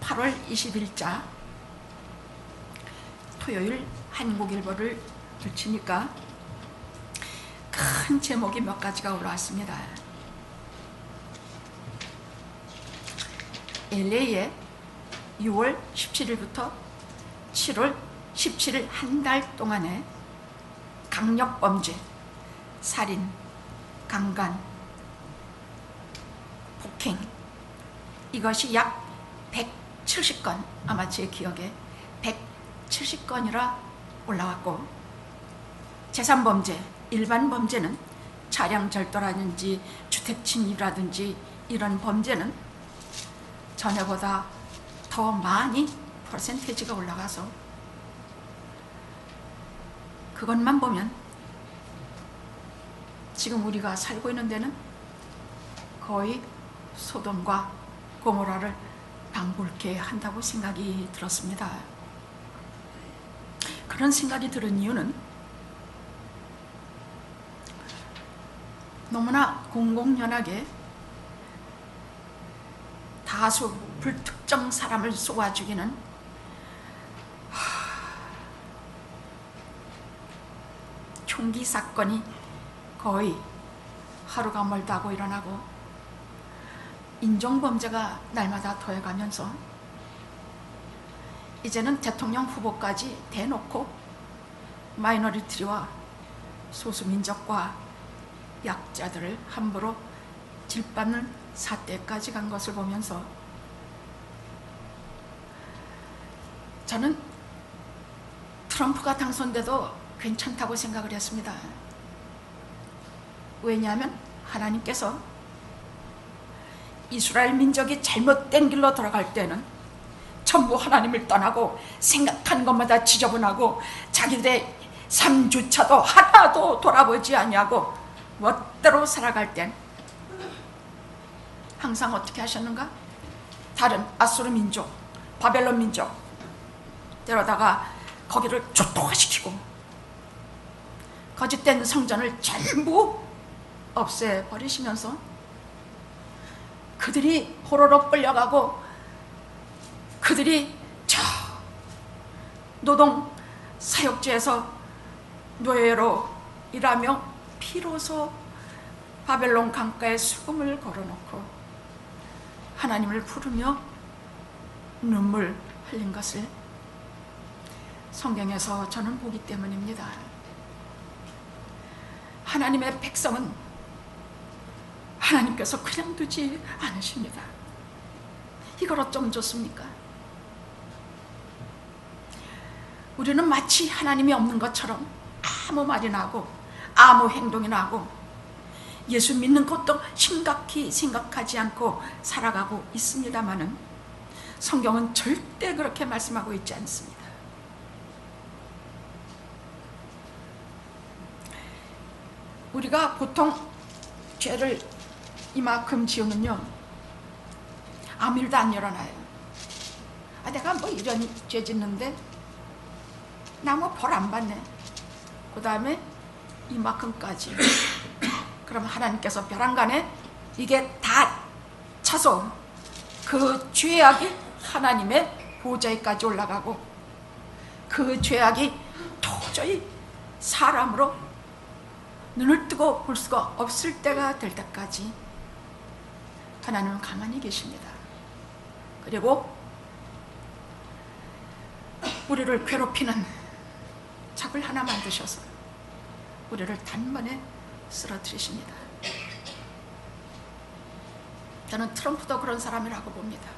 8월 20일자 토요일 한국일보를 들치니까 큰 제목이 몇 가지가 올라왔습니다. LA에 6월 17일부터 7월 17일 한 달 동안에 강력범죄, 살인, 강간, 폭행, 이것이 약 170건, 아마 제 기억에 170건이라 올라왔고, 재산범죄, 일반 범죄는 차량 절도라든지 주택 침입이라든지 이런 범죄는 전에보다 더 많이 퍼센테이지가 올라가서 그것만 보면 지금 우리가 살고 있는 데는 거의 소돔과 고모라를 방불케 한다고 생각이 들었습니다. 그런 생각이 들은 이유는 너무나 공공연하게 다수 불특정 사람을 쏘아 죽이는 총기 사건이 거의 하루가 멀다고 일어나고, 인종범죄가 날마다 더해가면서 이제는 대통령 후보까지 대놓고 마이너리티와 소수민족과 약자들을 함부로 질받는 사태까지 간 것을 보면서 저는 트럼프가 당선돼도 괜찮다고 생각을 했습니다. 왜냐하면 하나님께서 이스라엘 민족이 잘못된 길로 돌아갈 때는 전부 하나님을 떠나고 생각한 것마다 지저분하고 자기들의 삶조차도 하나도 돌아보지 아니하고 멋대로 살아갈 땐 항상 어떻게 하셨는가? 다른 아수르 민족, 바벨론 민족 데려다가 거기를 조토화시키고 거짓된 성전을 전부 없애버리시면서 그들이 호로록 끌려가고 그들이 저 노동 사역지에서 노예로 일하며 비로소 바벨론 강가에 수금을 걸어놓고 하나님을 부르며 눈물 흘린 것을 성경에서 저는 보기 때문입니다. 하나님의 백성은 하나님께서 그냥 두지 않으십니다. 이걸 어쩜 좋습니까? 우리는 마치 하나님이 없는 것처럼 아무 말이나 하고 아무 행동이나 하고 예수 믿는 것도 심각히 생각하지 않고 살아가고 있습니다마는 성경은 절대 그렇게 말씀하고 있지 않습니다. 우리가 보통 죄를 이만큼 지으면요 아무 일도 안 일어나요. 내가 뭐 이런 죄 짓는데 나 뭐 벌 안 받네. 그 다음에 이만큼까지. 그럼 하나님께서 벼랑간에 이게 다 차서 그 죄악이 하나님의 보좌에까지 올라가고 그 죄악이 도저히 사람으로 눈을 뜨고 볼 수가 없을 때가 될 때까지 하나님은 가만히 계십니다. 그리고 우리를 괴롭히는 적을 하나 만드셔서 우리를 단번에 쓰러뜨리십니다. 저는 트럼프도 그런 사람이라고 봅니다.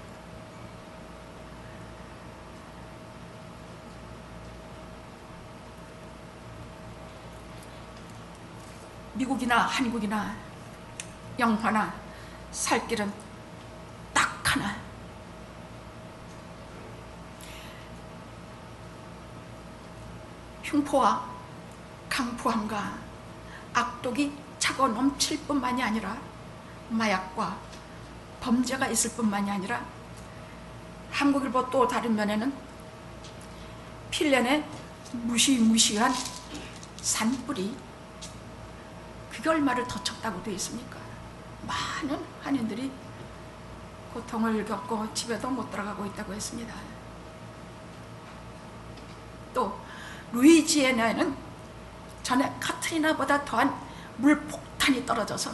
미국이나 한국이나 영화나 살 길은 딱 하나. 흉포와 강포함과 악독이 차고 넘칠 뿐만이 아니라 마약과 범죄가 있을 뿐만이 아니라 한국일보 또 다른 면에는 필년의 무시무시한 산불이 그게 얼마를 더 쳤다고 되어 있습니까? 많은 한인들이 고통을 겪고 집에도 못 들어가고 있다고 했습니다. 또 루이지애나에는 전에 카트리나보다 더한 물폭탄이 떨어져서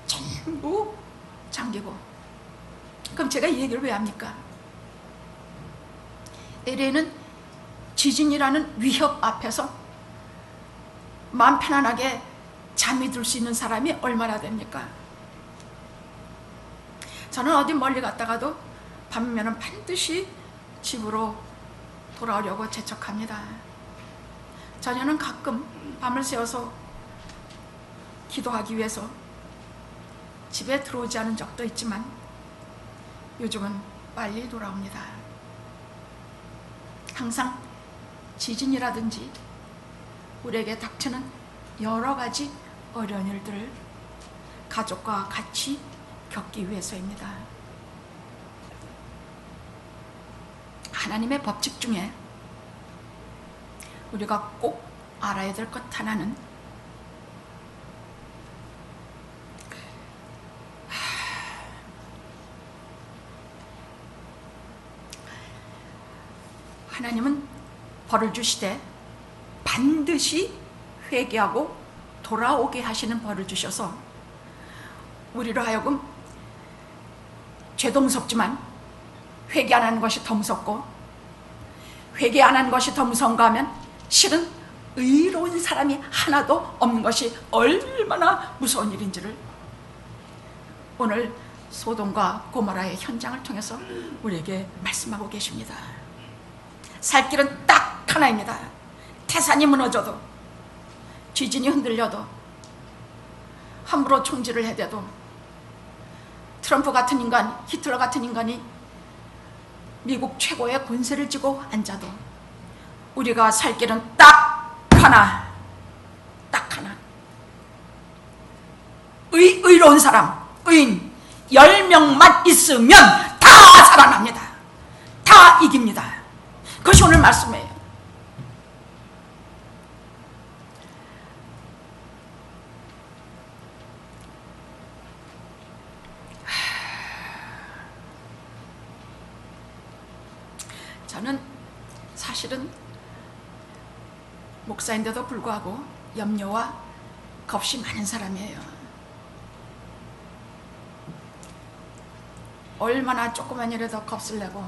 전부 잠기고. 그럼 제가 이 얘기를 왜 합니까? LA는 지진이라는 위협 앞에서 마음 편안하게 잠이 들 수 있는 사람이 얼마나 됩니까? 저는 어디 멀리 갔다가도 밤이면 반드시 집으로 돌아오려고 재촉합니다. 자녀는 가끔 밤을 새워서 기도하기 위해서 집에 들어오지 않은 적도 있지만 요즘은 빨리 돌아옵니다. 항상 지진이라든지 우리에게 닥치는 여러 가지 어려운 일들을 가족과 같이 겪기 위해서입니다. 하나님의 법칙 중에 우리가 꼭 알아야 될 것 하나는 하나님은 벌을 주시되 반드시 회개하고 돌아오게 하시는 벌을 주셔서 우리로 하여금 죄도 무섭지만 회개 안 하는 것이 더 무섭고, 회개 안 하는 것이 더 무서운가 하면 실은 의로운 사람이 하나도 없는 것이 얼마나 무서운 일인지를 오늘 소돔과 고모라의 현장을 통해서 우리에게 말씀하고 계십니다. 살 길은 딱 하나입니다. 태산이 무너져도, 지진이 흔들려도, 함부로 총질을 해대도, 트럼프 같은 인간, 히틀러 같은 인간이 미국 최고의 권세를 쥐고 앉아도 우리가 살 길은 딱 하나, 딱 하나. 의로운 사람, 의인 10명만 있으면 다 살아납니다. 다 이깁니다. 그것이 오늘 말씀이에요. 저는 사실은 목사인데도 불구하고 염려와 겁이 많은 사람이에요. 얼마나 조그만 일에도 겁을 내고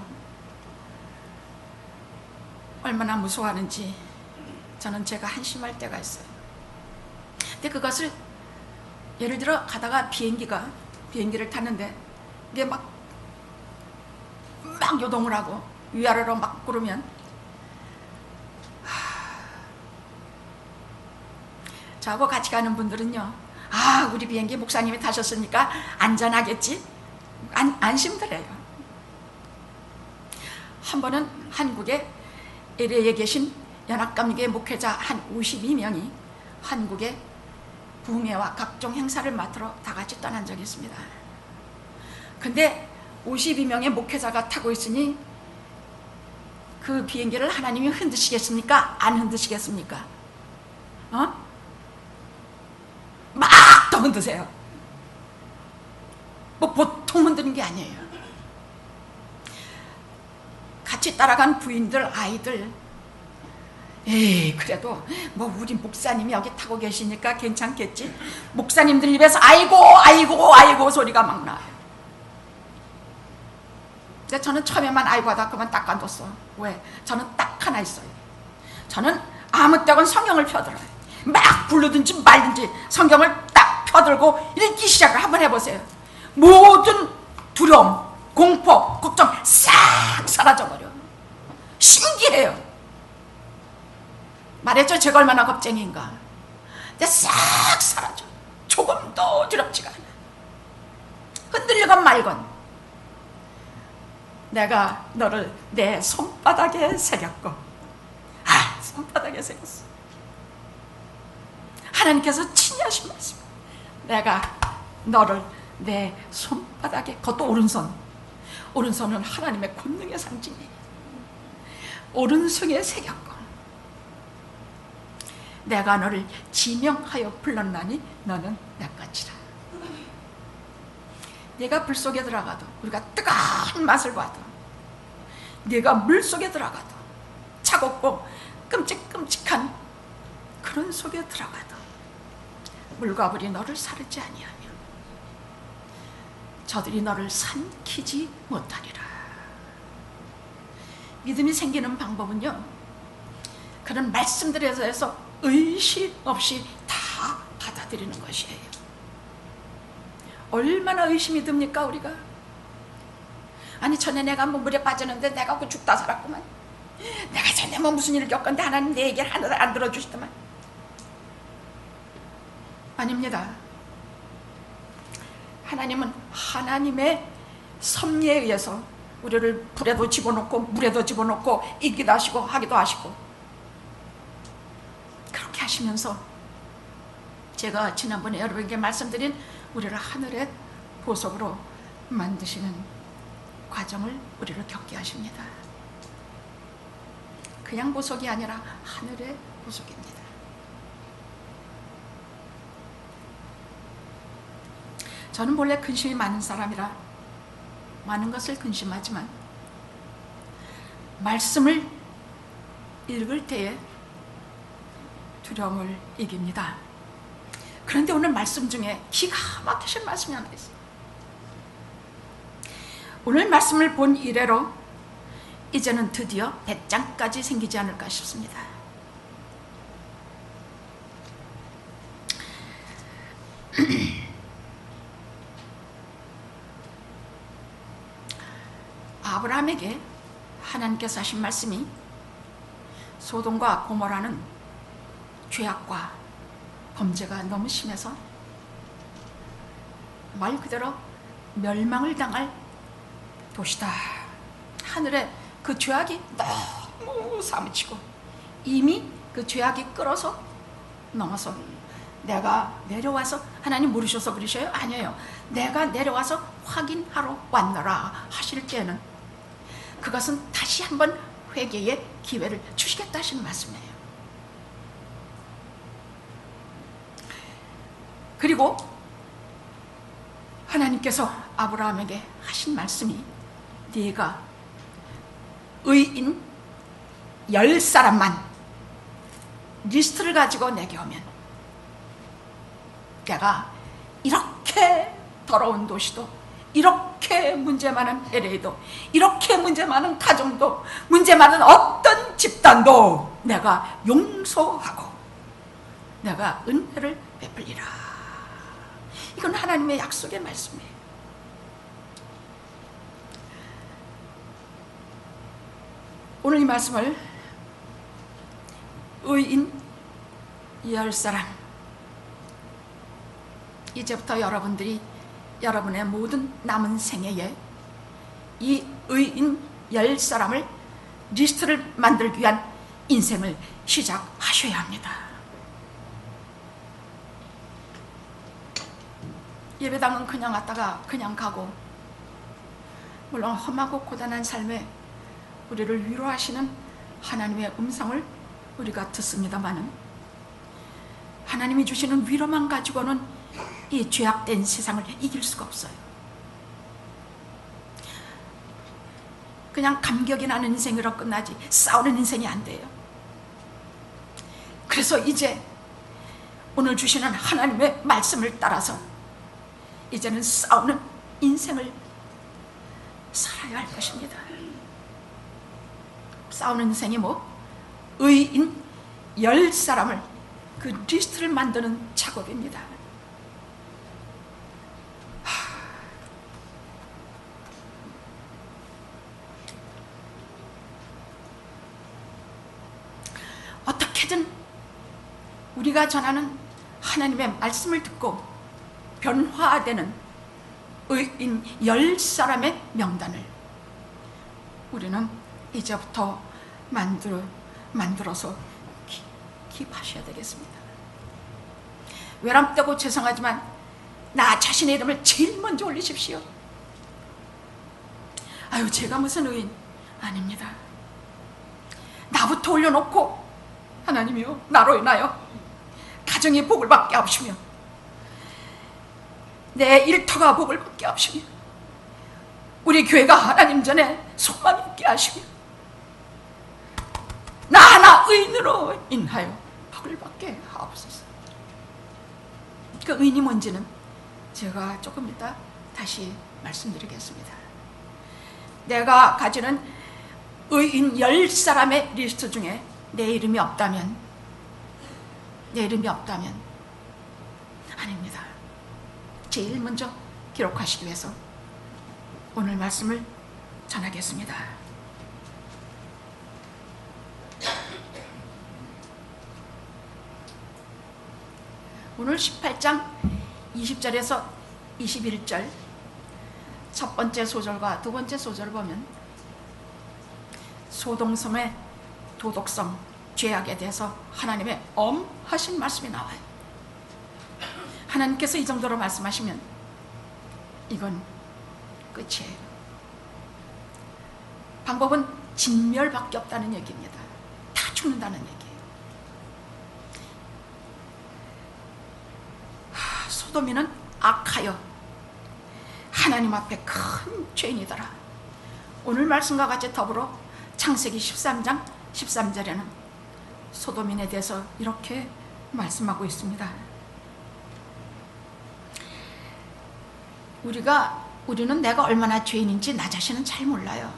얼마나 무서워하는지 저는 제가 한심할 때가 있어요. 근데 그것을 예를 들어 가다가 비행기를 탔는데 이게 막 요동을 하고 위아래로 막 구르면 저하고 같이 가는 분들은요, 아, 우리 비행기 목사님이 타셨으니까 안전하겠지? 안심들해요. 한 번은 한국에 LA에 계신 연합감리교회 목회자 한 52명이 한국의 부흥회와 각종 행사를 맡으러 다 같이 떠난 적이 있습니다. 근데 52명의 목회자가 타고 있으니 그 비행기를 하나님이 흔드시겠습니까? 안 흔드시겠습니까? 막 더 흔드세요. 뭐 보통 흔드는 게 아니에요. 같이 따라간 부인들, 아이들, 에이, 그래도 뭐 우리 목사님이 여기 타고 계시니까 괜찮겠지? 목사님들 입에서 아이고 소리가 막 나요. 근데 저는 처음에만 아이고 하다 그만 딱 간뒀어. 왜? 저는 딱 하나 있어요. 저는 아무 때건 성경을 펴들어요. 막 부르든지 말든지 성경을 딱 펴들고 읽기 시작을 한번 해보세요. 모든 두려움, 공포, 걱정 싹 사라져버려. 신기해요. 말했죠, 제가 얼마나 겁쟁이인가. 근데 싹 사라져. 조금도 두렵지가 않아. 흔들리건 말건 내가 너를 내 손바닥에 새겼고, 손바닥에 새겼어. 하나님께서 친히 하신 말씀. 내가 너를 내 손바닥에, 그것도 오른손은 하나님의 권능의 상징이에요. 오른손에 새겼고, 내가 너를 지명하여 불렀나니 너는 내 것이라. 내가 불 속에 들어가도, 우리가 뜨거운 맛을 봐도, 내가 물 속에 들어가도, 차갑고 끔찍끔찍한 그런 속에 들어가도 물과 불이 너를 사르지 아니하며 저들이 너를 삼키지 못하리라. 믿음이 생기는 방법은요, 그런 말씀들에 대해서 의심 없이 다 받아들이는 것이에요. 얼마나 의심이 듭니까 우리가? 아니 전에 내가 뭐 물에 빠졌는데 내가 그 죽다 살았구만. 내가 전에 뭐 무슨 일을 겪었는데 하나님 내 얘기를 하나도 안 들어주시더만. 아닙니다. 하나님은 하나님의 섭리에 의해서 우리를 불에도 집어넣고 물에도 집어넣고 있기도 하시고 하기도 하시고, 그렇게 하시면서 제가 지난번에 여러분에게 말씀드린 우리를 하늘의 보석으로 만드시는 과정을 우리를 겪게 하십니다. 그냥 보석이 아니라 하늘의 보석입니다. 저는 원래 근심이 많은 사람이라 많은 것을 근심하지만 말씀을 읽을 때에 두려움을 이깁니다. 그런데 오늘 말씀 중에 기가 막히신 말씀이 하나 있어요. 오늘 말씀을 본 이래로 이제는 드디어 배짱까지 생기지 않을까 싶습니다. 아브라함에게 하나님께서 하신 말씀이 소돔과 고모라는 죄악과 범죄가 너무 심해서 말 그대로 멸망을 당할 도시다. 하늘에 그 죄악이 너무 사무치고 이미 그 죄악이 끌어서 넘어서 내가 내려와서, 하나님 모르셔서 그러셔요? 아니에요. 내가 내려와서 확인하러 왔노라 하실 때는 그것은 다시 한번 회개의 기회를 주시겠다 하시는 말씀이에요. 그리고 하나님께서 아브라함에게 하신 말씀이 네가 의인 10사람만 리스트를 가지고 내게 오면 내가 이렇게 더러운 도시도, 이렇게 문제 많은 LA도, 이렇게 문제 많은 가정도, 문제 많은 어떤 집단도 내가 용서하고 내가 은혜를 베풀리라. 이건 하나님의 약속의 말씀이에요. 오늘 이 말씀을 의인 10사람, 이제부터 여러분들이 여러분의 모든 남은 생애에 이 의인 10사람을 리스트를 만들기 위한 인생을 시작하셔야 합니다. 예배당은 그냥 왔다가 그냥 가고, 물론 험하고 고단한 삶에 우리를 위로하시는 하나님의 음성을 우리가 듣습니다마는 하나님이 주시는 위로만 가지고는 이 죄악된 세상을 이길 수가 없어요. 그냥 감격이 나는 인생으로 끝나지 싸우는 인생이 안 돼요. 그래서 이제 오늘 주시는 하나님의 말씀을 따라서 이제는 싸우는 인생을 살아야 할 것입니다. 싸우는 인생이 뭐? 의인 10사람을 그 리스트를 만드는 작업입니다. 어떻게든 우리가 전하는 하나님의 말씀을 듣고 변화되는 의인 10사람의 명단을 우리는 이제부터 만들어서 기입하셔야 되겠습니다. 외람되고 죄송하지만 나 자신의 이름을 제일 먼저 올리십시오. 아유, 제가 무슨 의인? 아닙니다. 나부터 올려놓고 하나님이요, 나로 인하여 가정의 복을 받게 하시며 내 일터가 복을 받게 하시며 우리 교회가 하나님 전에 소망 있게 하시며 나 하나 의인으로 인하여 복을 받게 하옵소서. 그 의인이 뭔지는 제가 조금 이따 다시 말씀드리겠습니다. 내가 가지는 의인 10사람의 리스트 중에 내 이름이 없다면 아닙니다. 제일 먼저 기록하시기 위해서 오늘 말씀을 전하겠습니다. 오늘 18장 20절에서 21절 첫 번째 소절과 두 번째 소절을 보면 소돔섬의 도덕성, 죄악에 대해서 하나님의 엄하신 말씀이 나와요. 하나님께서 이 정도로 말씀하시면 이건 끝이에요. 방법은 진멸밖에 없다는 얘기입니다. 다 죽는다는 얘기예요. 소돔이는 악하여 하나님 앞에 큰 죄인이더라. 오늘 말씀과 같이 더불어 창세기 13장 13절에는 소돔인에 대해서 이렇게 말씀하고 있습니다. 우리는 내가 얼마나 죄인인지 나 자신은 잘 몰라요.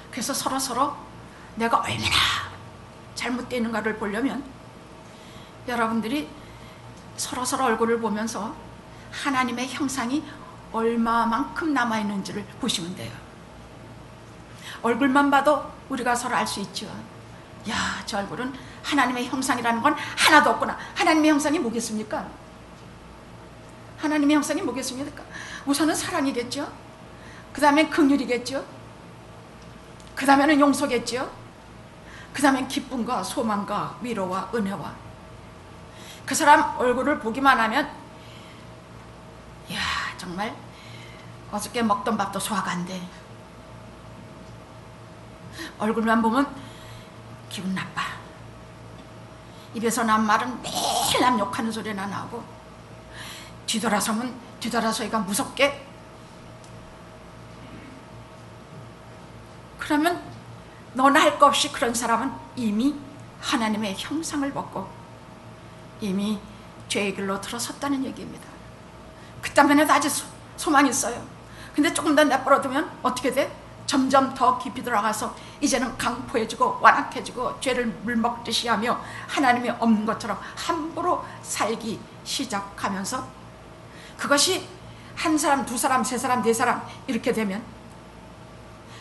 그래서 서로 내가 얼마나 잘못되어 있는가를 보려면 여러분들이 서로 얼굴을 보면서 하나님의 형상이 얼마만큼 남아있는지를 보시면 돼요. 얼굴만 봐도 우리가 서로 알 수 있죠. 야, 저 얼굴은 하나님의 형상이라는 건 하나도 없구나. 하나님의 형상이 뭐겠습니까? 하나님의 형상이 뭐겠습니까? 우선은 사랑이겠죠. 그 다음엔 긍휼이겠죠. 그 다음에는 용서겠죠. 그 다음엔 기쁨과 소망과 위로와 은혜와. 그 사람 얼굴을 보기만 하면 이야, 정말 어저께 먹던 밥도 소화가 안 돼. 얼굴만 보면 기분 나빠. 입에서 난 말은 매일 남 욕하는 소리나 나오고 뒤돌아서기가 무섭게. 그러면 너나 할 것 없이 그런 사람은 이미 하나님의 형상을 벗고 이미 죄의 길로 들어섰다는 얘기입니다. 그딴 아주 소망이 있어요. 근데 조금 더 내버려두면 어떻게 돼? 점점 더 깊이 들어가서 이제는 강포해지고 완악해지고 죄를 물먹듯이 하며 하나님이 없는 것처럼 함부로 살기 시작하면서 그것이 한 사람, 두 사람, 세 사람, 네 사람 이렇게 되면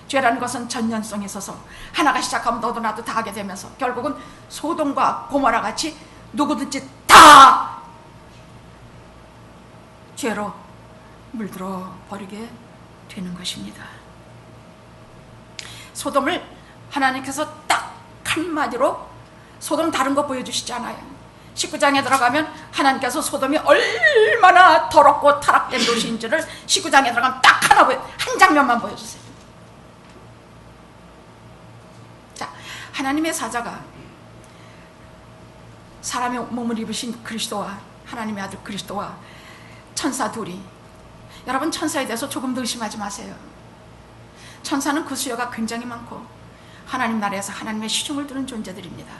죄라는 것은 전연성에 있어서 하나가 시작하면 너도 나도 다 하게 되면서 결국은 소돔과 고모라 같이 누구든지 다 죄로 물들어 버리게 되는 것입니다. 소돔을 하나님께서 딱 한마디로 소돔 다른 거 보여주시지 않아요. 19장에 들어가면 하나님께서 소돔이 얼마나 더럽고 타락된 도시인지를 19장에 들어가면 딱 하나 한 장면만 보여주세요. 자, 하나님의 사자가 사람의 몸을 입으신 그리스도와 하나님의 아들 그리스도와 천사 둘이, 여러분 천사에 대해서 조금 더 의심하지 마세요. 천사는 그 수요가 굉장히 많고 하나님 나라에서 하나님의 시중을 두는 존재들입니다.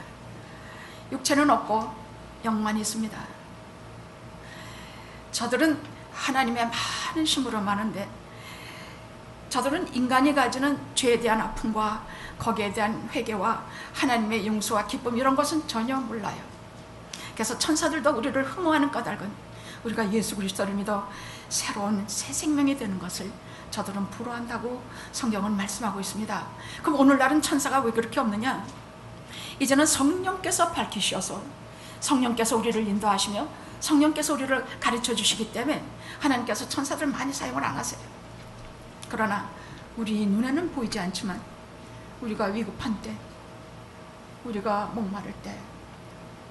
육체는 없고 영만 있습니다. 저들은 하나님의 많은 힘으로 많은데 저들은 인간이 가지는 죄에 대한 아픔과 거기에 대한 회개와 하나님의 용서와 기쁨 이런 것은 전혀 몰라요. 그래서 천사들도 우리를 흠모하는 까닭은 우리가 예수 그리스도를 믿어 새로운 새 생명이 되는 것을 저들은 부러워한다고 성경은 말씀하고 있습니다. 그럼 오늘날은 천사가 왜 그렇게 없느냐? 이제는 성령께서 밝히셔서 성령께서 우리를 인도하시며 성령께서 우리를 가르쳐 주시기 때문에 하나님께서 천사들 많이 사용을 안 하세요. 그러나 우리 눈에는 보이지 않지만 우리가 위급한 때, 우리가 목마를 때,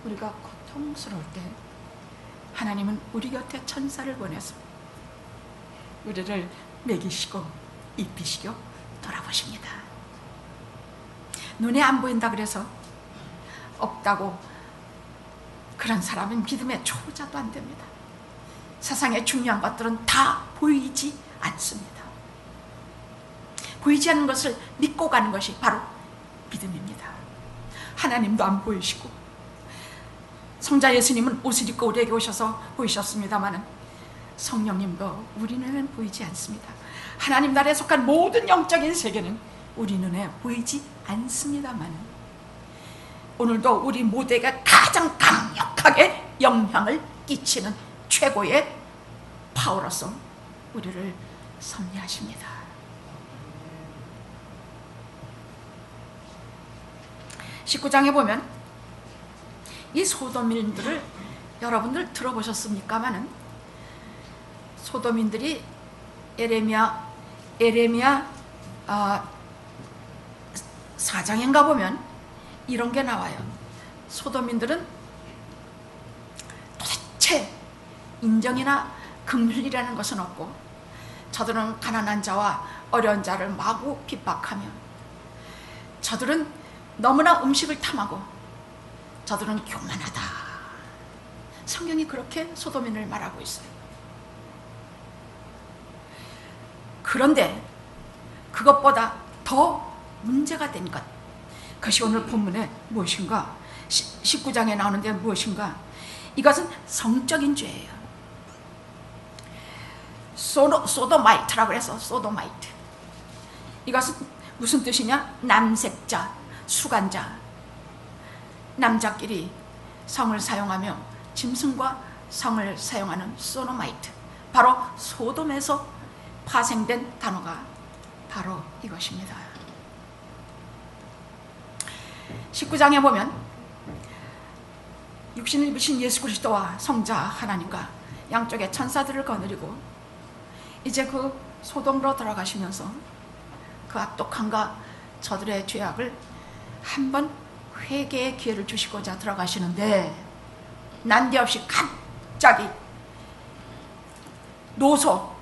우리가 고통스러울 때 하나님은 우리 곁에 천사를 보내서 우리를 먹이시고 입히시고 돌아보십니다. 눈에 안 보인다 그래서 없다고 그런 사람은 믿음의 초자도 안 됩니다. 세상의 중요한 것들은 다 보이지 않습니다. 보이지 않는 것을 믿고 가는 것이 바로 믿음입니다. 하나님도 안 보이시고 성자 예수님은 옷을 입고 우리에게 오셔서 보이셨습니다마는 성령님도 우리 눈에는 보이지 않습니다. 하나님 나라에 속한 모든 영적인 세계는 우리 눈에 보이지 않습니다만 오늘도 우리 모두에게 가장 강력하게 영향을 끼치는 최고의 파워로서 우리를 섭리하십니다. 19장에 보면 이 소돔인들을 여러분들 들어보셨습니까마는 소돔인들이 에레미야 4장인가 보면 이런 게 나와요. 소돔인들은 도대체 인정이나 긍휼이라는 것은 없고 저들은 가난한 자와 어려운 자를 마구 핍박하며 저들은 너무나 음식을 탐하고 저들은 교만하다. 성경이 그렇게 소돔인을 말하고 있어요. 그런데 그것보다 더 문제가 된 것, 그것이 오늘 본문에 무엇인가? 19장에 나오는데 무엇인가? 이것은 성적인 죄예요. 소도마이트라고 해서 소도마이트. 이것은 무슨 뜻이냐? 남색자, 수간자. 남자끼리 성을 사용하며 짐승과 성을 사용하는 소도마이트. 바로 소돔에서 파생된 단어가 바로 이것입니다. 19장에 보면 육신을 입으신 예수 그리스도와 성자 하나님과 양쪽의 천사들을 거느리고 이제 그 소돔으로 들어가시면서 그 악독함과 저들의 죄악을 한번 회개의 기회를 주시고자 들어가시는데 난데없이 갑자기 노소,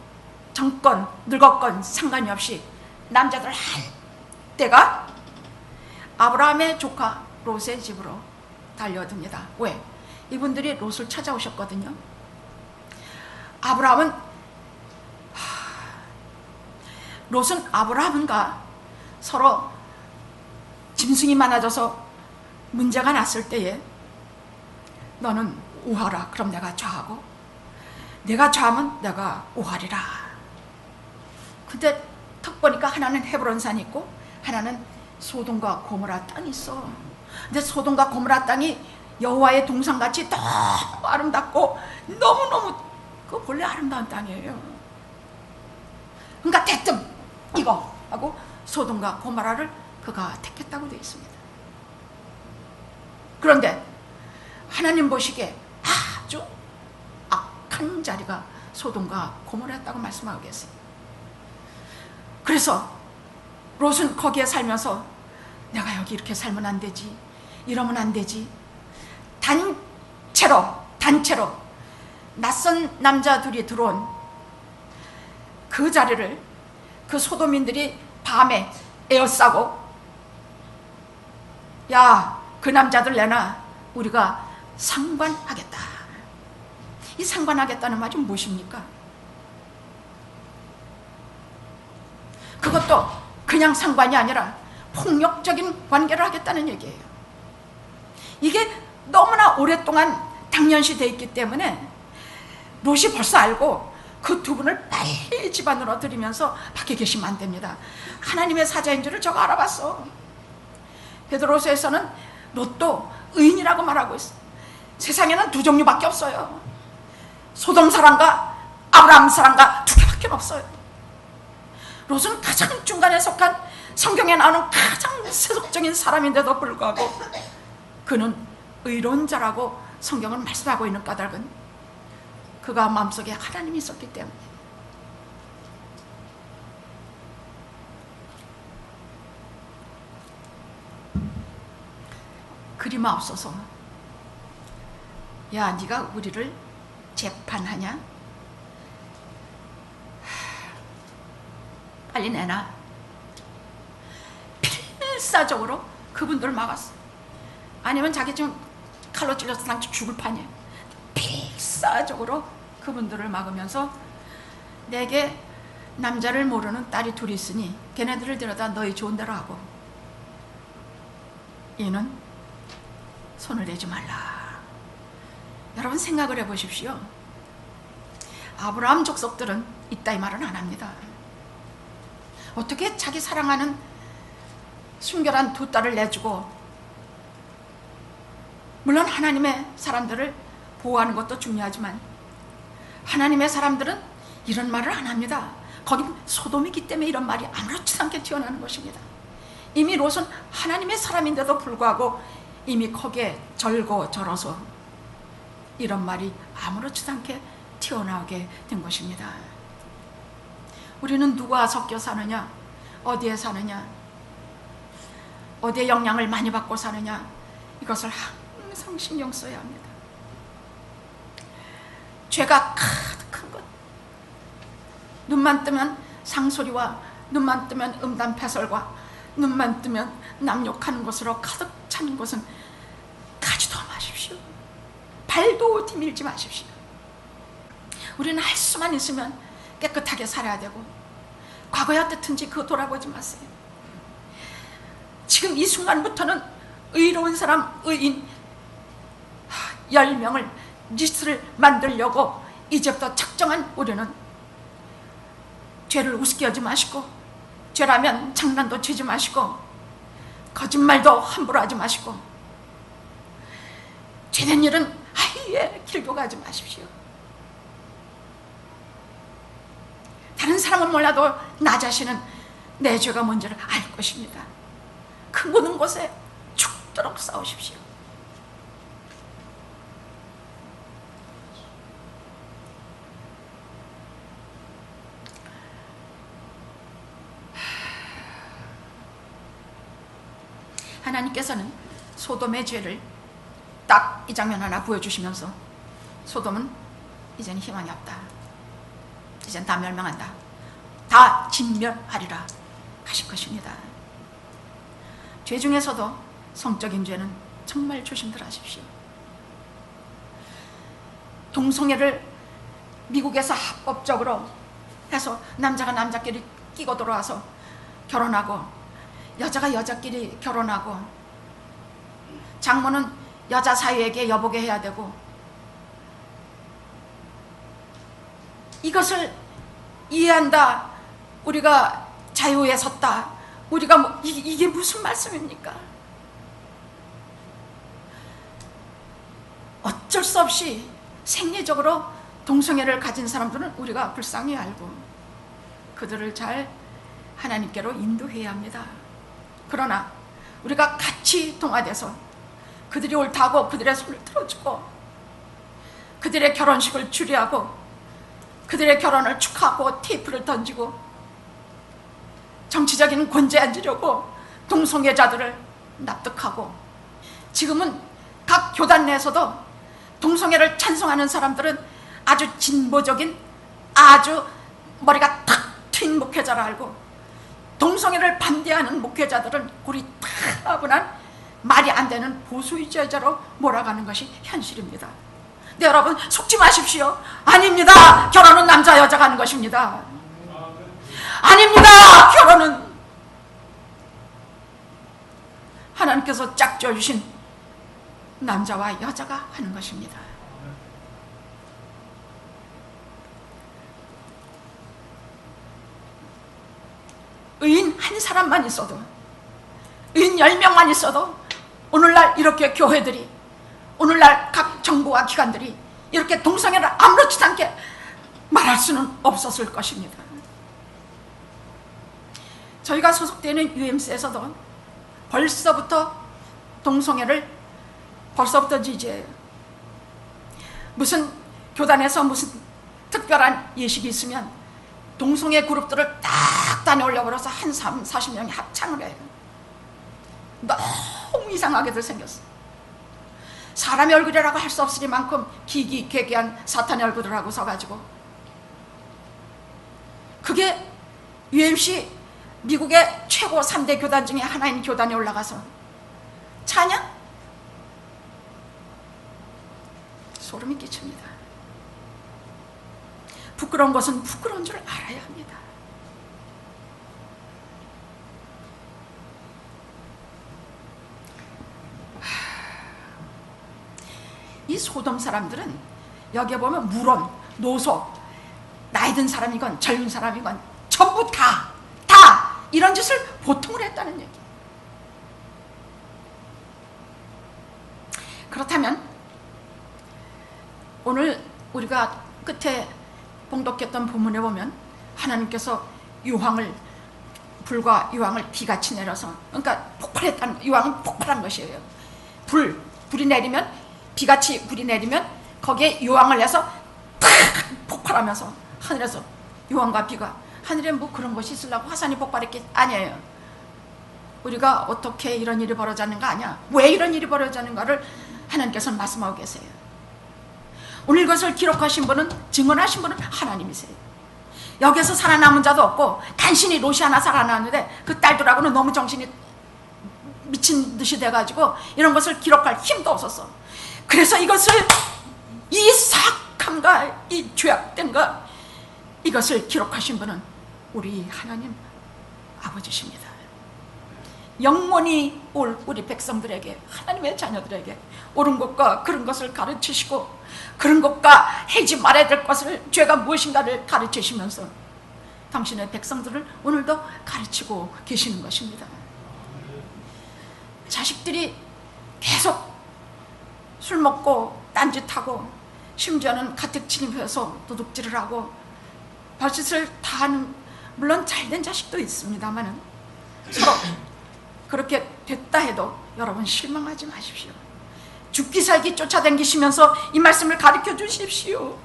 정권, 늙었건 상관이 없이 남자들 한때가 아브라함의 조카 롯의 집으로 달려듭니다. 왜? 이분들이 롯을 찾아오셨거든요. 롯은 아브라함과 서로 짐승이 많아져서 문제가 났을 때에 너는 우하라. 그럼 내가 좌하고 내가 좌하면 내가 우하리라. 근데 턱 보니까 하나는 헤브론산이 있고 하나는 소돔과 고모라 땅이 있어. 근데 소돔과 고모라 땅이 여호와의 동산같이 너무 아름답고 너무너무 그 본래 아름다운 땅이에요. 그러니까 대뜸 이거 하고 소돔과 고모라를 그가 택했다고 되어 있습니다. 그런데 하나님 보시기에 아주 악한 자리가 소돔과 고모라였다고 말씀하고 계세요. 그래서 롯은 거기에 살면서 내가 여기 이렇게 살면 안 되지, 이러면 안 되지, 단체로 낯선 남자 둘이 들어온 그 자리를 그 소돔인들이 밤에 에워싸고 야, 그 남자들 내놔, 우리가 상관하겠다. 이 상관하겠다는 말이 무엇입니까? 그것도 그냥 상관이 아니라 폭력적인 관계를 하겠다는 얘기예요. 이게 너무나 오랫동안 당연시되어 있기 때문에 롯이 벌써 알고 그 두 분을 빨리 집안으로 들이면서 밖에 계시면 안 됩니다. 하나님의 사자인 줄을 저가 알아봤어. 베드로서에서는 롯도 의인이라고 말하고 있어. 세상에는 두 종류밖에 없어요. 소돔 사람과 아브라함 사람과 두 개밖에 없어요. 롯은 가장 중간에 속한 성경에 나오는 가장 세속적인 사람인데도 불구하고 그는 의로운 자라고 성경은 말씀하고 있는 까닭은 그가 마음속에 하나님이 있었기 때문에. 그리마옵소서. 야, 네가 우리를 재판하냐? 빨리 내놔. 필사적으로 그분들을 막았어. 아니면 자기 좀 칼로 찔러서 당장 죽을 판이야. 필사적으로 그분들을 막으면서 내게 남자를 모르는 딸이 둘이 있으니 걔네들을 데려다 너희 좋은 대로 하고 이는 손을 대지 말라. 여러분 생각을 해보십시오. 아브라함 족속들은 이따위 말은 안 합니다. 어떻게 자기 사랑하는 순결한 두 딸을 내주고, 물론 하나님의 사람들을 보호하는 것도 중요하지만 하나님의 사람들은 이런 말을 안 합니다. 거긴 소돔이기 때문에 이런 말이 아무렇지도 않게 튀어나오는 것입니다. 이미 롯은 하나님의 사람인데도 불구하고 이미 거기에 절고 절어서 이런 말이 아무렇지도 않게 튀어나오게 된 것입니다. 우리는 누가 섞여 사느냐, 어디에 사느냐, 어디에 영향을 많이 받고 사느냐, 이것을 항상 신경 써야 합니다. 죄가 가득한 것, 눈만 뜨면 상소리와 눈만 뜨면 음담패설과 눈만 뜨면 남욕하는 것으로 가득 찬 것은 가지도 마십시오. 발도 디밀지 마십시오. 우리는 할 수만 있으면 깨끗하게 살아야 되고, 과거에 어떻든지 그거 돌아보지 마세요. 지금 이 순간부터는 의로운 사람, 의인 10명을 리스트를 만들려고 이제부터 작정한 우리는 죄를 우습게 하지 마시고, 죄라면 장난도 치지 마시고, 거짓말도 함부로 하지 마시고, 죄된 일은 아예 길고 가지 마십시오. 다른 사람은 몰라도 나 자신은 내 죄가 뭔지를 알 것입니다. 그 모든 곳에 죽도록 싸우십시오. 하나님께서는 소돔의 죄를 딱 이 장면 하나 보여주시면서 소돔은 이제는 희망이 없다, 이젠 다 멸망한다, 다 진멸하리라 하신 것입니다. 죄 중에서도 성적인 죄는 정말 조심들 하십시오. 동성애를 미국에서 합법적으로 해서 남자가 남자끼리 끼고 들어와서 결혼하고, 여자가 여자끼리 결혼하고, 장모는 여자 사위에게 여보게 해야 되고, 이것을 이해한다, 우리가 자유에 섰다, 우리가 이게 무슨 말씀입니까? 어쩔 수 없이 생리적으로 동성애를 가진 사람들은 우리가 불쌍히 알고 그들을 잘 하나님께로 인도해야 합니다. 그러나 우리가 같이 동화돼서 그들이 옳다고 그들의 손을 들어주고, 그들의 결혼식을 주례하고, 그들의 결혼을 축하하고 테이프를 던지고, 정치적인 권세 앉으려고 동성애자들을 납득하고, 지금은 각 교단 내에서도 동성애를 찬성하는 사람들은 아주 진보적인, 아주 머리가 탁 트인 목회자를 알고, 동성애를 반대하는 목회자들은 골이 타분한 말이 안 되는 보수주의자로 몰아가는 것이 현실입니다. 네, 여러분 속지 마십시오. 아닙니다. 결혼은 남자 여자가 하는 것입니다. 아닙니다. 결혼은 하나님께서 짝지어 주신 남자와 여자가 하는 것입니다. 의인 한 사람만 있어도, 의인 10명만 있어도 오늘날 이렇게 교회들이, 오늘날 각 정부와 기관들이 이렇게 동성애를 아무렇지도 않게 말할 수는 없었을 것입니다. 저희가 소속되는 UMC에서도 벌써부터 동성애를 벌써부터 지지해요. 무슨 교단에서 무슨 특별한 예식이 있으면 동성애 그룹들을 딱 다녀올려버려서 한 30-40명이 합창을 해요. 너무 이상하게들 생겼어. 사람의 얼굴이라고 할 수 없으리만큼 기기괴괴한 사탄의 얼굴을 하고 서가지고, 그게 UMC 미국의 최고 3대 교단 중에 하나인 교단에 올라가서 찬양? 소름이 끼칩니다. 부끄러운 것은 부끄러운 줄 알아야 합니다. 이 소돔 사람들은 여기에 보면 물론 노소, 나이 든 사람이건 젊은 사람이건 전부 다 이런 짓을 보통으로 했다는 얘기. 그렇다면 오늘 우리가 끝에 봉독했던 본문에 보면 하나님께서 불과 유황을 비같이 내려서, 그러니까 폭발했다는, 유황은 폭발한 것이에요. 불이 내리면, 비같이 불이 내리면 거기에 유황을 내서 팍 폭발하면서 하늘에서 유황과 비가, 하늘에 뭐 그런 것이 있으려고 화산이 폭발했겠 아니에요. 우리가 어떻게 이런 일이 벌어졌는가 아니야. 왜 이런 일이 벌어졌는가를 하나님께서 말씀하고 계세요. 오늘 이것을 기록하신 분은, 증언하신 분은 하나님이세요. 여기서 살아남은 자도 없고 간신히 롯이 하나 살아났는데 그 딸들하고는 너무 정신이 미친 듯이 돼가지고 이런 것을 기록할 힘도 없었어. 그래서 이것을, 이 사악함과 이 죄악됨과 이것을 기록하신 분은 우리 하나님 아버지십니다. 영원히 올 우리 백성들에게, 하나님의 자녀들에게 옳은 것과 그런 것을 가르치시고, 그런 것과 하지 말아야 될 것을, 죄가 무엇인가를 가르치시면서 당신의 백성들을 오늘도 가르치고 계시는 것입니다. 자식들이 계속 술 먹고 딴짓하고, 심지어는 가택 침입해서 도둑질을 하고 별짓을 다 하는, 물론 잘된 자식도 있습니다만 서로 그렇게 됐다 해도 여러분 실망하지 마십시오. 죽기 살기 쫓아다니시면서 이 말씀을 가르쳐 주십시오.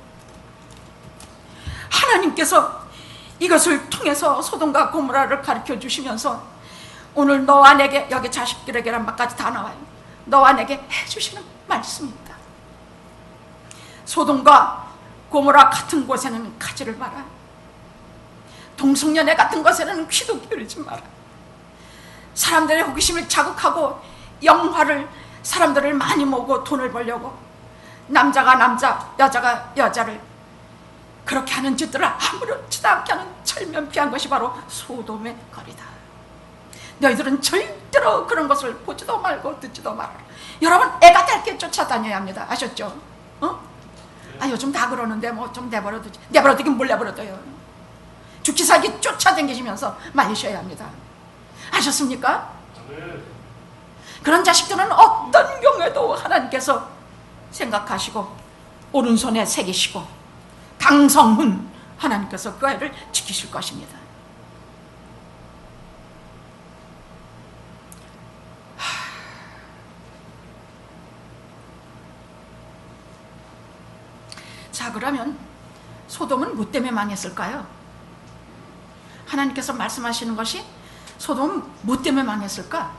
하나님께서 이것을 통해서 소돔과 고모라를 가르쳐 주시면서 오늘 너와 내게, 여기 자식들에게란 말까지 다 나와요. 너와 내게 해주시는 말씀입니다. 소돔과 고모라 같은 곳에는 가지를 마라. 동성연애 같은 것에는 귀도 기울이지 마라. 사람들의 호기심을 자극하고 영화를, 사람들을 많이 모으고 돈을 벌려고 남자가 남자, 여자가 여자를 그렇게 하는 짓들을 아무렇지도 않게 하는 철면피한 것이 바로 소돔의 거리다. 너희들은 절대로 그런 것을 보지도 말고 듣지도 말아라. 여러분, 애가 닳게 쫓아다녀야 합니다. 아셨죠? 요즘 다 그러는데 뭐 좀 내버려두지. 내버려두긴 뭘 내버려둬요. 죽기 살기 쫓아다니시면서 말리셔야 합니다. 아셨습니까? 그런 자식들은 어떤 경우에도 하나님께서 생각하시고 오른손에 새기시고 강성훈 하나님께서 그 아이를 지키실 것입니다. 자, 그러면 소돔은 뭐 때문에 망했을까요? 하나님께서 말씀하시는 것이 소돔은 뭐 때문에 망했을까?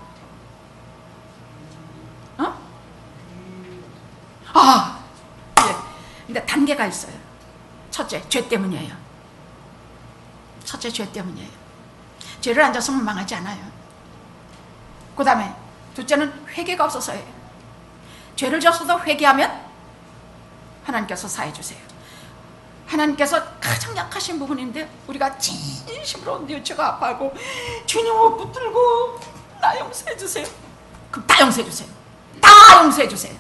예. 근데 단계가 있어요. 첫째, 죄 때문이에요. 첫째, 죄 때문이에요. 죄를 안 졌으면 망하지 않아요. 그 다음에 둘째는 회개가 없어서예요. 죄를 졌어도 회개하면 하나님께서 사해 주세요. 하나님께서 가장 약하신 부분인데 우리가 진심으로 내 죄가 아파하고 주님 옷 붙들고 나 용서해 주세요. 그럼 다 용서해 주세요. 다 용서해 주세요.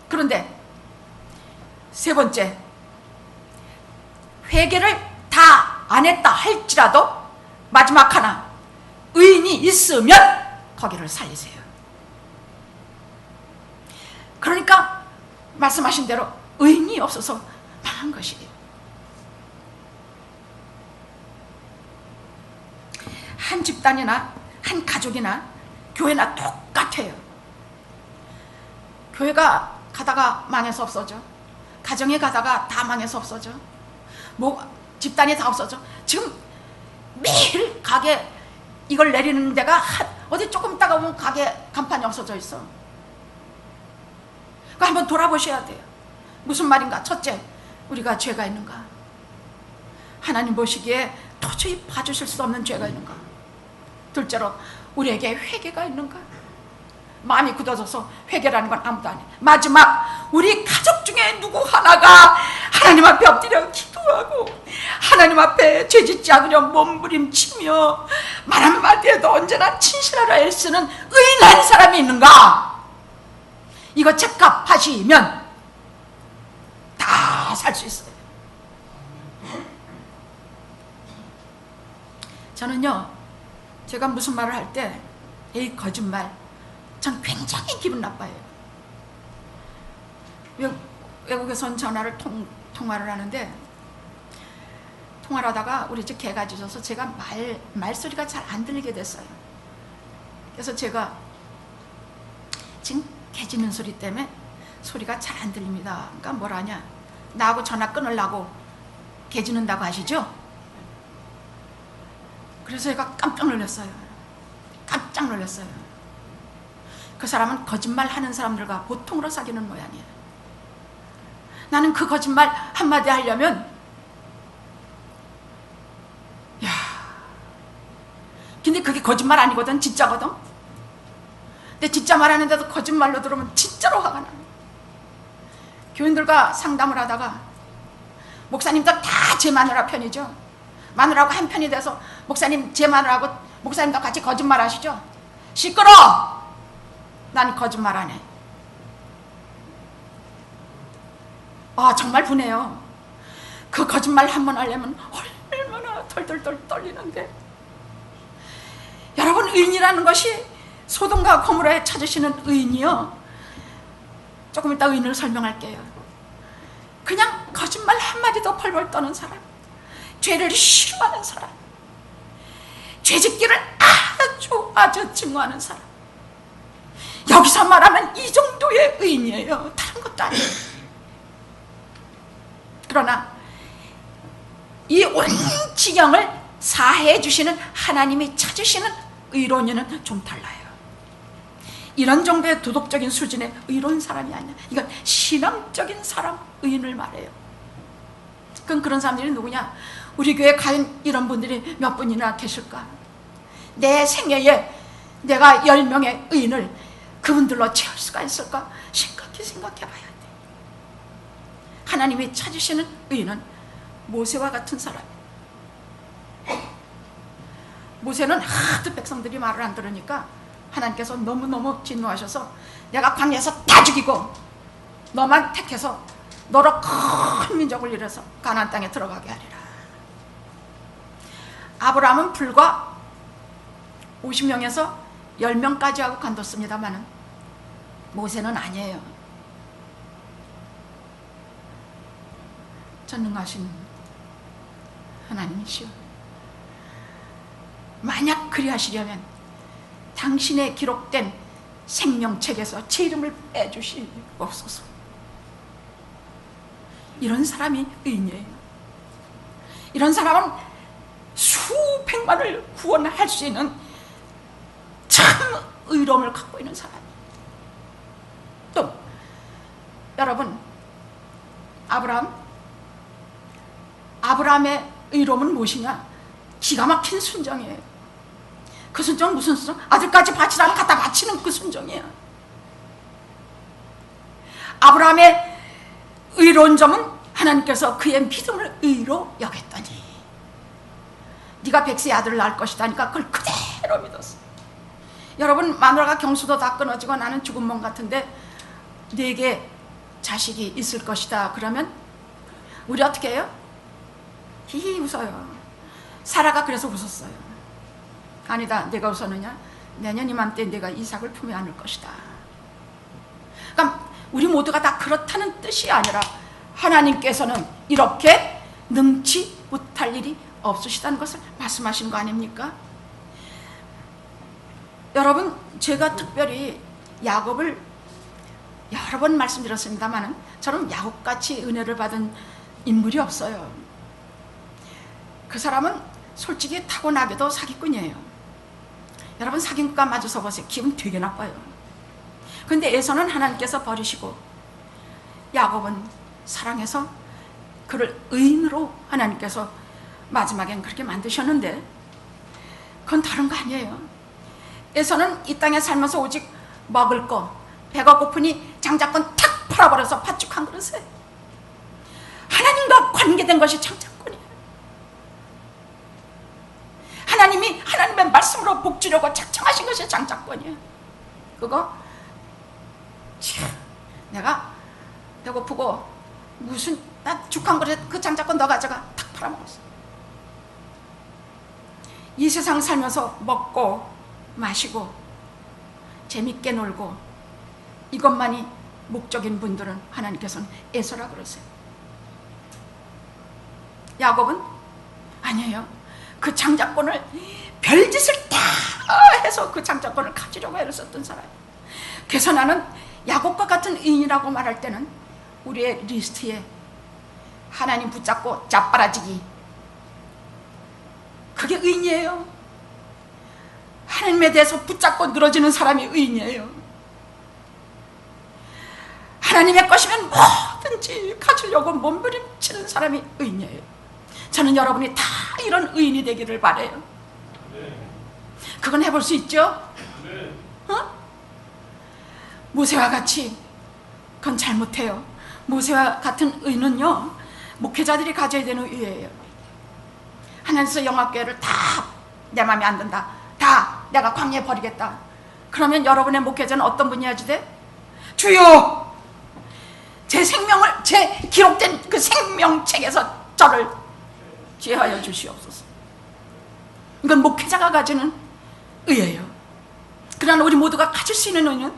그런데 세 번째, 회개를 다 안 했다 할지라도 마지막 하나, 의인이 있으면 거기를 살리세요. 그러니까 말씀하신 대로 의인이 없어서 망한 것이에요. 한 집단이나 한 가족이나 교회나 똑같아요. 교회가 가다가 망해서 없어져. 가정에 가다가 다 망해서 없어져. 뭐 집단이 다 없어져. 지금 매일 가게 이걸 내리는 데가 어디 조금 있다가 보면 가게 간판이 없어져 있어. 그거 한번 돌아보셔야 돼요. 무슨 말인가? 첫째, 우리가 죄가 있는가? 하나님 보시기에 도저히 봐주실 수 없는 죄가 있는가? 둘째로, 우리에게 회개가 있는가? 마음이 굳어져서 회개라는 건 아무도 안 해. 마지막, 우리 가족 중에 누구 하나가 하나님 앞에 엎드려 기도하고 하나님 앞에 죄짓지 않으려 몸부림치며 말 한마디에도 언제나 진실하라 애쓰는 의인한 사람이 있는가? 이거 책값하시면 다 살 수 있어요. 저는요, 제가 무슨 말을 할 때 에이 거짓말, 전 굉장히 기분 나빠요. 외국에선 전화를 통화를 하는데, 통화를 하다가 우리 집 개가 짖어서 제가 말소리가 잘 안 들리게 됐어요. 그래서 제가 지금 개 짖는 소리 때문에 소리가 잘 안 들립니다. 그러니까 뭐라 하냐, 나하고 전화 끊으려고 개 짖는다고 하시죠? 그래서 제가 깜짝 놀랐어요. 깜짝 놀랐어요. 그 사람은 거짓말 하는 사람들과 보통으로 사귀는 모양이에요. 나는 그 거짓말 한마디 하려면, 야, 근데 그게 거짓말 아니거든, 진짜거든. 근데 진짜 말하는데도 거짓말로 들으면 진짜로 화가 나요. 교인들과 상담을 하다가 목사님도 다 제 마누라 편이죠. 마누라하고 한 편이 돼서 목사님, 제 마누라하고 목사님도 같이 거짓말 하시죠. 시끄러! 난 거짓말 안 해. 아, 정말 분해요. 그 거짓말 한 번 하려면 얼마나 덜덜덜 떨리는데. 여러분, 의인이라는 것이 소돔과 고모라에 찾으시는 의인이요, 조금 이따 의인을 설명할게요. 그냥 거짓말 한마디도 벌벌 떠는 사람, 죄를 싫어하는 사람, 죄짓기를 아주 증오하는 사람, 여기서 말하면 이 정도의 의인이에요. 다른 것도 아니에요. 그러나 이 온 지경을 사해해 주시는 하나님이 찾으시는 의로인은 좀 달라요. 이런 정도의 도덕적인 수준의 의로운 사람이 아니야. 이건 신앙적인 사람, 의인을 말해요. 그럼 그런 사람들이 누구냐? 우리 교회에 과연 이런 분들이 몇 분이나 계실까? 내 생애에 내가 10명의 의인을 그분들로 채울 수가 있을까? 심각히 생각해 봐야 돼. 하나님이 찾으시는 의인은 모세와 같은 사람. 모세는 하도 백성들이 말을 안 들으니까 하나님께서 너무너무 진노하셔서 내가 광야에서 다 죽이고 너만 택해서 너로 큰 민족을 이뤄서 가나안 땅에 들어가게 하리라. 아브라함은 불과 50명에서 10명까지 하고 간뒀습니다마는 모세는 아니에요. 전능하신 하나님이시오. 만약 그리하시려면 당신의 기록된 생명책에서 제 이름을 빼주시옵소서. 이런 사람이 의인이에요. 이런 사람은 수백만을 구원할 수 있는 참 의로움을 갖고 있는 사람이에요. 또 여러분, 아브라함의 의로움은 무엇이냐? 기가 막힌 순종이에요. 그 순종 무슨 순종? 아들까지 바치라면 갖다 바치는 그 순종이에요. 아브라함의 의로운 점은 하나님께서 그의 믿음을 의로 여겼더니 네가 백세의 아들을 낳을 것이다 하니까 그걸 그대로 믿었어. 여러분, 마누라가 경수도 다 끊어지고 나는 죽은 몸 같은데 네게 자식이 있을 것이다 그러면 우리 어떻게 해요? 히히 웃어요. 사라가 그래서 웃었어요. 아니다, 내가 웃었느냐? 내년 이맘때 내가 이삭을 품에 안을 것이다. 그러니까 우리 모두가 다 그렇다는 뜻이 아니라 하나님께서는 이렇게 능치 못할 일이 없으시다는 것을 말씀하신 거 아닙니까? 여러분, 제가 특별히 야곱을 여러 번 말씀드렸습니다만 저는 야곱같이 은혜를 받은 인물이 없어요. 그 사람은 솔직히 타고나게도 사기꾼이에요. 여러분, 사기꾼과 마주서 보세요. 기분 되게 나빠요. 근데 에서는 하나님께서 버리시고 야곱은 사랑해서 그를 의인으로 하나님께서 마지막엔 그렇게 만드셨는데 그건 다른 거 아니에요. 에서는 이 땅에 살면서 오직 먹을 거, 배가 고프니 장자권 탁 팔아버려서 팥죽 한 그릇에 하나님과 관계된 것이 장자권이에요. 하나님이 하나님의 말씀으로 복 주려고 작정하신 것이 장자권이에요. 그거 참 내가 배고프고 무슨 나 죽 한 그릇 그 장자권 너 가져가 탁 팔아먹었어. 이 세상 살면서 먹고 마시고 재밌게 놀고 이것만이 목적인 분들은 하나님께서는 에서라 그러세요. 야곱은 아니에요. 그 장자권을 별짓을 다 해서 그 장자권을 가지려고 애를 썼던 사람이에요. 그래서 나는 야곱과 같은 의인이라고 말할 때는 우리의 리스트에 하나님 붙잡고 자빠라지기, 그게 의인이에요. 하나님에 대해서 붙잡고 늘어지는 사람이 의인이에요. 하나님의 것이면 뭐든지 가지려고 몸부림치는 사람이 의인이에요. 저는 여러분이 다 이런 의인이 되기를 바라요. 그건 해볼 수 있죠? 모세와 같이 그건 잘못해요. 모세와 같은 의는요, 목회자들이 가져야 되는 의예요. 하나님께서 영화교회를 다 내 마음에 안 든다, 다 내가 광야에 버리겠다. 그러면 여러분의 목회자는 어떤 분이 해야지 돼? 주여, 제 생명을, 제 기록된 그 생명책에서 저를 제하여 주시옵소서. 이건 목회자가 가지는 의예요. 그러나 우리 모두가 가질 수 있는 의는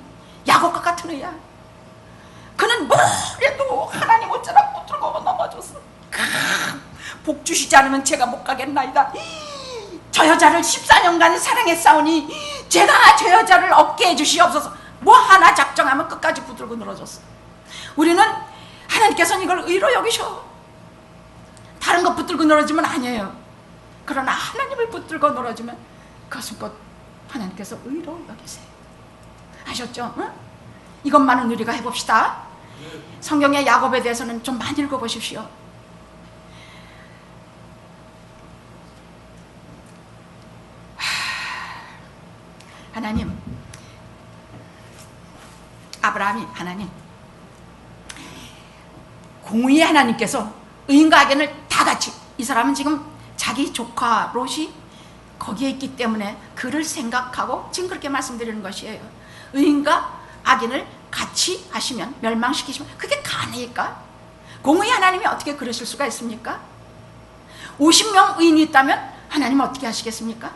야곱과 같은 의야. 그는 뭐래도 하나님 어쩌라 붙들고 넘어졌어. 복 주시지 않으면 제가 못 가겠나이다. 저 여자를 14년간 사랑했사오니 제가 저 여자를 얻게 해주시옵소서. 뭐 하나 작정하면 끝까지 붙들고 늘어졌어. 우리는 하나님께서는 이걸 의로 여기셔. 다른 거 붙들고 늘어지면 아니에요. 그러나 하나님을 붙들고 늘어지면 그것은 곧 하나님께서 의로 여기세요. 아셨죠? 응? 이것만은 우리가 해봅시다. 성경의 야곱에 대해서는 좀 많이 읽어보십시오. 하나님, 아브라함이 하나님, 공의의 하나님께서 의인과 악인을 다 같이, 이 사람은 지금 자기 조카 롯이 거기에 있기 때문에 그를 생각하고 지금 그렇게 말씀드리는 것이에요. 의인과 악인을 같이 하시면, 멸망시키시면 그게 가능할까? 공의의 하나님이 어떻게 그러실 수가 있습니까? 50명 의인이 있다면 하나님 어떻게 하시겠습니까?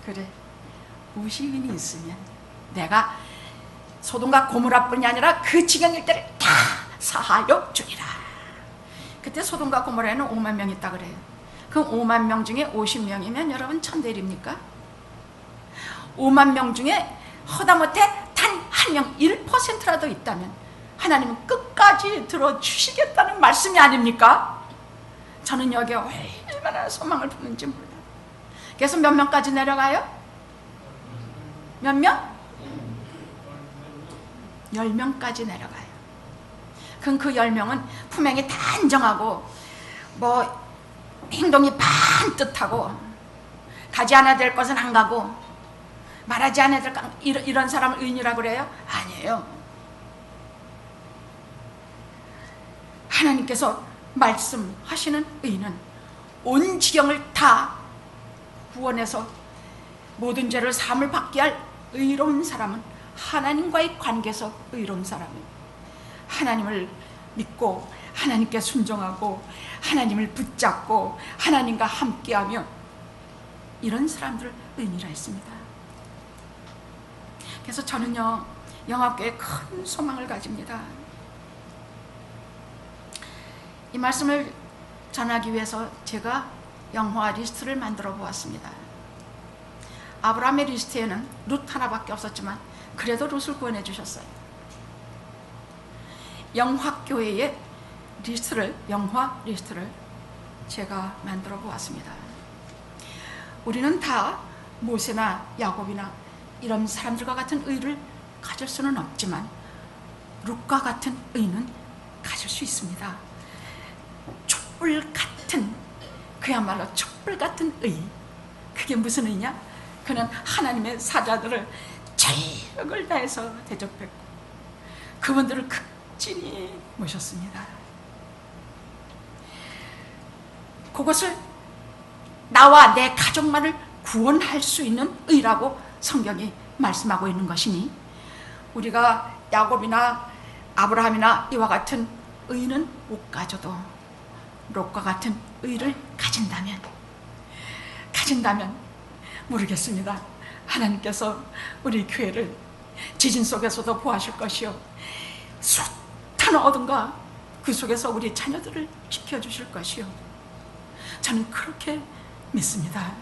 그래, 50인이 있으면 내가 소돔과 고모라뿐이 아니라 그 지경 일대를 다 사하여 주리라. 그때 소돔과 고모라에는 5만 명 있다 그래요. 그럼 5만 명 중에 50명이면 여러분 천대일입니까? 5만 명 중에 허다못해 단 한 명 1%라도 있다면 하나님은 끝까지 들어주시겠다는 말씀이 아닙니까? 저는 여기에 얼마나 소망을 품는지 몰라요. 그래서 몇 명까지 내려가요? 몇 명? 10명까지 내려가요. 그럼 그 10명은 품행이 단정하고 뭐 행동이 반듯하고 가지 않아야 될 것은 안 가고 말하지 않아야 될 것, 이런 사람을 의인이라고 그래요? 아니에요. 하나님께서 말씀하시는 의인은 온 지경을 다 구원해서 모든 죄를 사함을 받게 할 의로운 사람은 하나님과의 관계에서 의로운 사람이에요. 하나님을 믿고 하나님께 순종하고 하나님을 붙잡고 하나님과 함께하며 이런 사람들을 의인이라 했습니다. 그래서 저는요, 영화교회에 큰 소망을 가집니다. 이 말씀을 전하기 위해서 제가 영화 리스트를 만들어 보았습니다. 아브라함의 리스트에는 룻 하나밖에 없었지만 그래도 룻을 구원해 주셨어요. 영화교회의 리스트를, 영화 리스트를 제가 만들어 보았습니다. 우리는 다 모세나 야곱이나 이런 사람들과 같은 의를 가질 수는 없지만 룻과 같은 의는 가질 수 있습니다. 촛불 같은, 그야말로 촛불 같은 의. 그게 무슨 의냐? 그는 하나님의 사자들을 전력을 다해서 대접했고 그분들을 극진히 모셨습니다. 그것을 나와 내 가족만을 구원할 수 있는 의라고 성경이 말씀하고 있는 것이니, 우리가 야곱이나 아브라함이나 이와 같은 의는 못 가져도 롯과 같은 의를 가진다면 모르겠습니다. 하나님께서 우리 교회를 지진 속에서도 보호하실 것이요, 숱한 어둠과 그 속에서 우리 자녀들을 지켜주실 것이요, 저는 그렇게 믿습니다.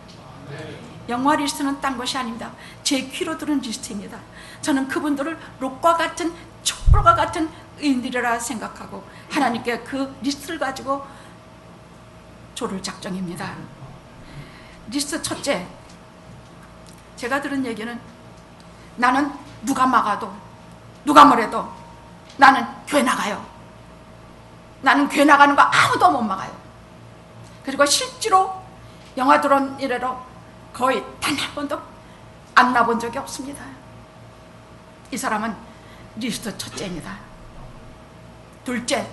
영화 리스트는 딴 것이 아닙니다. 제 귀로 들은 리스트입니다. 저는 그분들을 롯과 같은, 촛불과 같은 의인들이라 생각하고 하나님께 그 리스트를 가지고 조를 작정입니다. 리스트 첫째, 제가 들은 얘기는, 나는 누가 막아도 누가 뭐래도 나는 교회 나가요. 나는 교회 나가는 거 아무도 못 막아요. 그리고 실제로 영화 들어온 이래로 거의 단 한 번도 안 나본 적이 없습니다. 이 사람은 리스트 첫째입니다. 둘째,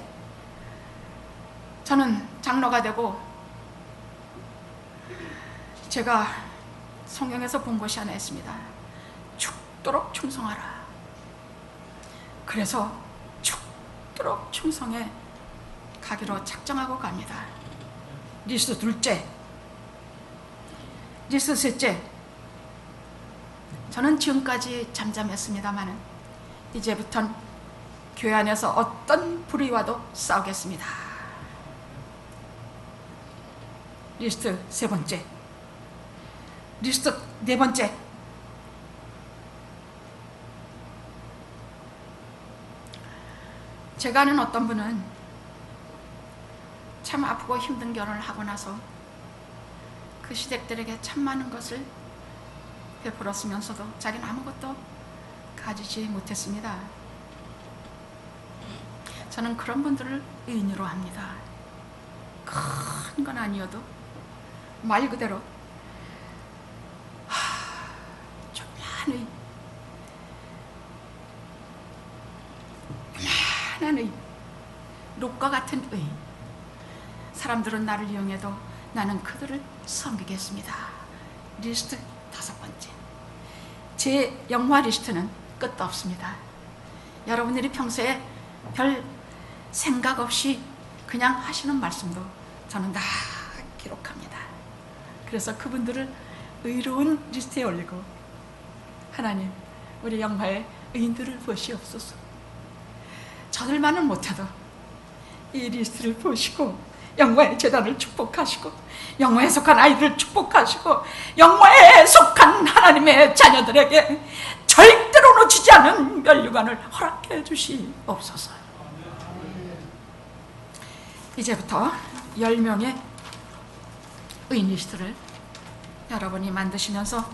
저는 장로가 되고 제가 성경에서 본 것이 하나 있습니다. 죽도록 충성하라. 그래서 죽도록 충성해 가기로 작정하고 갑니다. 리스트 둘째. 리스트 셋째, 저는 지금까지 잠잠했습니다마는 이제부턴 교회 안에서 어떤 불의와도 싸우겠습니다. 리스트 세 번째. 리스트 네 번째, 제가 아는 어떤 분은 참 아프고 힘든 결혼을 하고 나서 그 시댁들에게 참 많은 것을 베풀었으면서도 자기는 아무것도 가지지 못했습니다. 저는 그런 분들을 의인으로 합니다. 큰 건 아니어도 말 그대로 조그만한 의, 롯과 같은 의. 사람들은 나를 이용해도 나는 그들을 섬기겠습니다. 리스트 다섯 번째. 제 영화 리스트는 끝도 없습니다. 여러분들이 평소에 별 생각 없이 그냥 하시는 말씀도 저는 다 기록합니다. 그래서 그분들을 의로운 리스트에 올리고, 하나님, 우리 영화의 의인들을 보시옵소서. 저들만은 못해도 이 리스트를 보시고 영화의 재단을 축복하시고, 영화에 속한 아이들을 축복하시고, 영화에 속한 하나님의 자녀들에게 절대로 놓치지 않은 멸류관을 허락해 주시옵소서. 이제부터 10명의 의인 리스트를 여러분이 만드시면서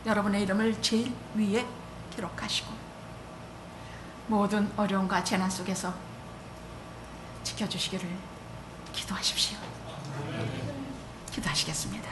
여러분의 이름을 제일 위에 기록하시고, 모든 어려움과 재난 속에서 지켜주시기를 기도하십시오. 기도하시겠습니다.